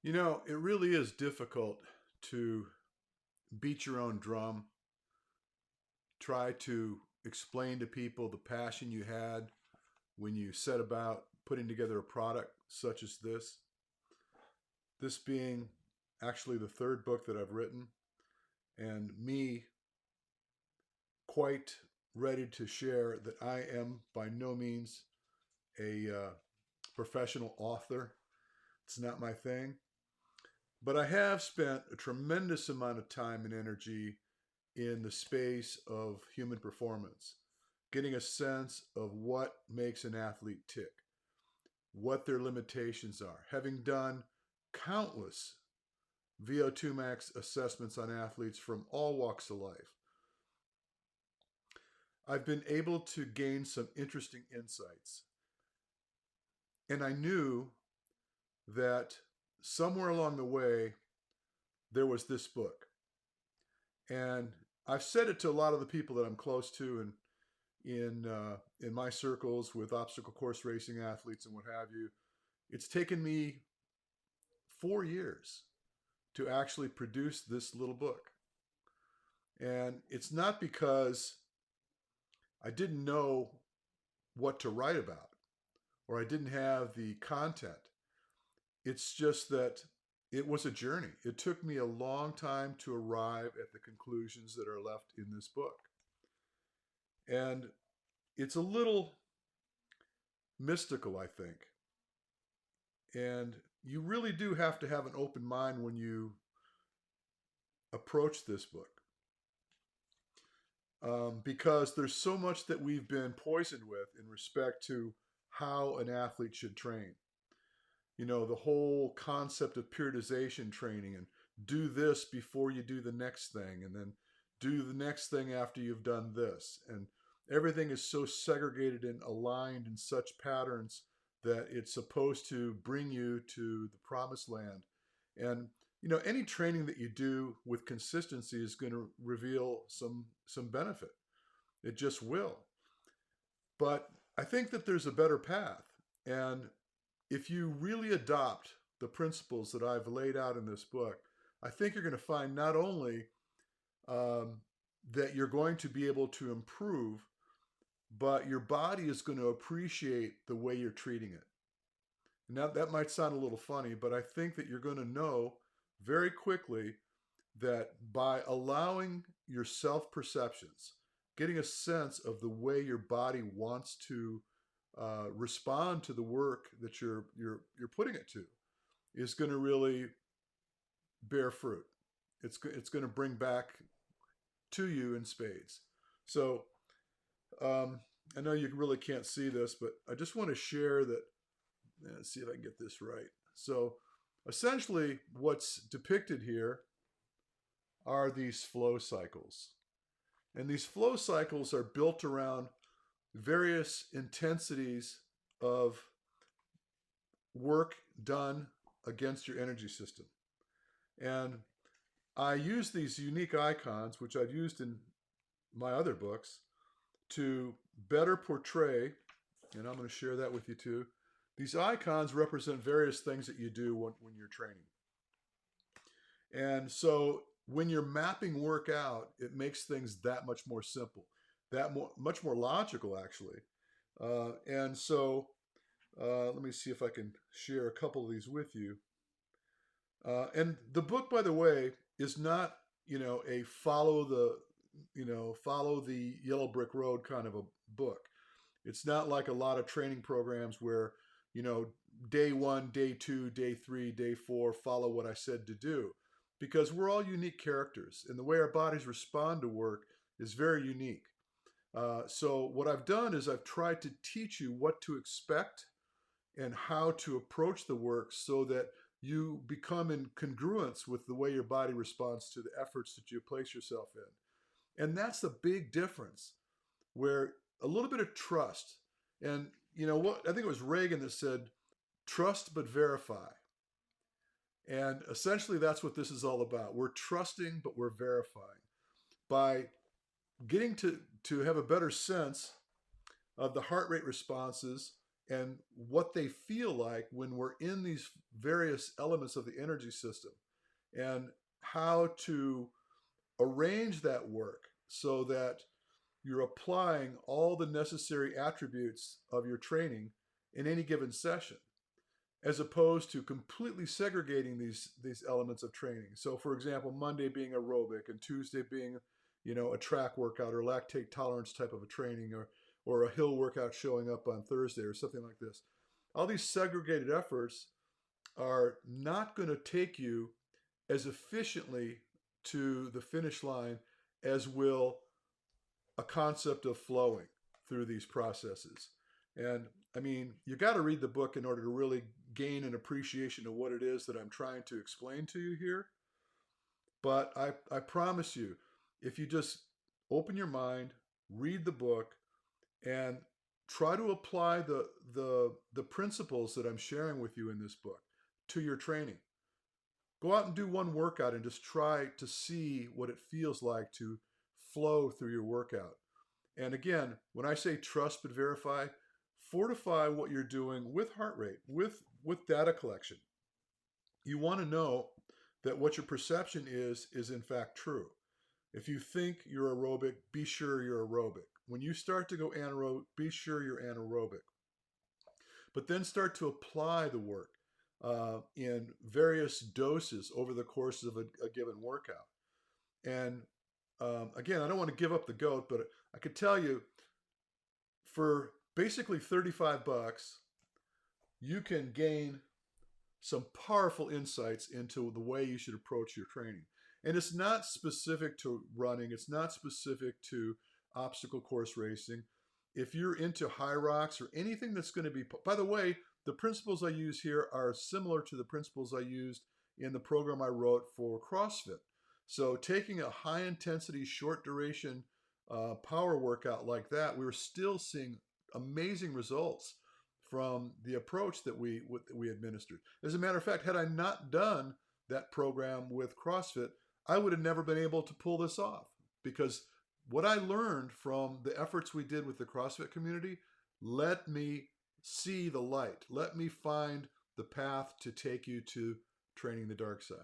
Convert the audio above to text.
You know, it really is difficult to beat your own drum, try to explain to people the passion you had when you set about putting together a product such as this. This being actually the third book that I've written, and me quite ready to share that I am by no means a professional author. It's not my thing. But I have spent a tremendous amount of time and energy in the space of human performance, getting a sense of what makes an athlete tick, what their limitations are, having done countless VO2 max assessments on athletes from all walks of life. I've been able to gain some interesting insights. And I knew that somewhere along the way, there was this book. And I've said it to a lot of the people that I'm close to and in my circles with obstacle course racing athletes and what have you. It's taken me 4 years to actually produce this little book. And it's not because I didn't know what to write about or I didn't have the content. It's just that it was a journey. It took me a long time to arrive at the conclusions that are left in this book. And it's a little mystical, I think. And you really do have to have an open mind when you approach this book. Because there's so much that we've been poisoned with in respect to how an athlete should train. You know, the whole concept of periodization training and do this before you do the next thing, and then do the next thing after you've done this. And everything is so segregated and aligned in such patterns that it's supposed to bring you to the promised land. And you know, any training that you do with consistency is going to reveal some benefit. It just will. But I think that there's a better path. And if you really adopt the principles that I've laid out in this book, I think you're going to find not only um, that you're going to be able to improve, but your body is going to appreciate the way you're treating it. Now, that might sound a little funny, but I think that you're going to know very quickly that by allowing your self perceptions, getting a sense of the way your body wants to respond to the work that you're putting it to, is going to really bear fruit. It's going to bring back to you in spades. So I know you really can't see this, but I just want to share that. Let's see if I can get this right. So essentially, what's depicted here are these flow cycles. And these flow cycles are built around various intensities of work done against your energy system. And I use these unique icons, which I've used in my other books, to better portray, and I'm going to share that with you too. These icons represent various things that you do when you're training. And so when you're mapping work out, it makes things that much more simple, much more logical, actually. And so let me see if I can share a couple of these with you. And the book, by the way, is not, you know, a follow the yellow brick road kind of a book. It's not like a lot of training programs where, you know, day one, day two, day three, day four, follow what I said to do. Because we're all unique characters, and the way our bodies respond to work is very unique. So what I've done is I've tried to teach you what to expect and how to approach the work so that you become in congruence with the way your body responds to the efforts that you place yourself in. And that's the big difference, where a little bit of trust, and you know what, I think it was Reagan that said, trust but verify. And essentially that's what this is all about. We're trusting, but we're verifying. By getting to have a better sense of the heart rate responses and what they feel like when we're in these various elements of the energy system, and how to arrange that work so that you're applying all the necessary attributes of your training in any given session, as opposed to completely segregating these elements of training. So, for example, Monday being aerobic and Tuesday being, a track workout or lactate tolerance type of a training, or a hill workout showing up on Thursday or something like this. All these segregated efforts are not going to take you as efficiently to the finish line as will a concept of flowing through these processes. And I mean, you got to read the book in order to really gain an appreciation of what it is that I'm trying to explain to you here. But I promise you, if you just open your mind, read the book, and try to apply the principles that I'm sharing with you in this book to your training. Go out and do one workout and just try to see what it feels like to flow through your workout. And again, when I say trust but verify, fortify what you're doing with heart rate, with data collection. You want to know that what your perception is in fact true. If you think you're aerobic, be sure you're aerobic. When you start to go anaerobic, be sure you're anaerobic. But then start to apply the work in various doses over the course of a given workout. And again, I don't want to give up the goat, but I could tell you, for basically $35, you can gain some powerful insights into the way you should approach your training. And it's not specific to running. It's not specific to obstacle course racing. If you're into high rocks or anything that's going to be, by the way, the principles I use here are similar to the principles I used in the program I wrote for CrossFit. So taking a high intensity, short duration power workout like that, we were still seeing amazing results from the approach that we administered. As a matter of fact, had I not done that program with CrossFit, I would have never been able to pull this off, because what I learned from the efforts we did with the CrossFit community let me see the light. Let me find the path to take you to training the dark side.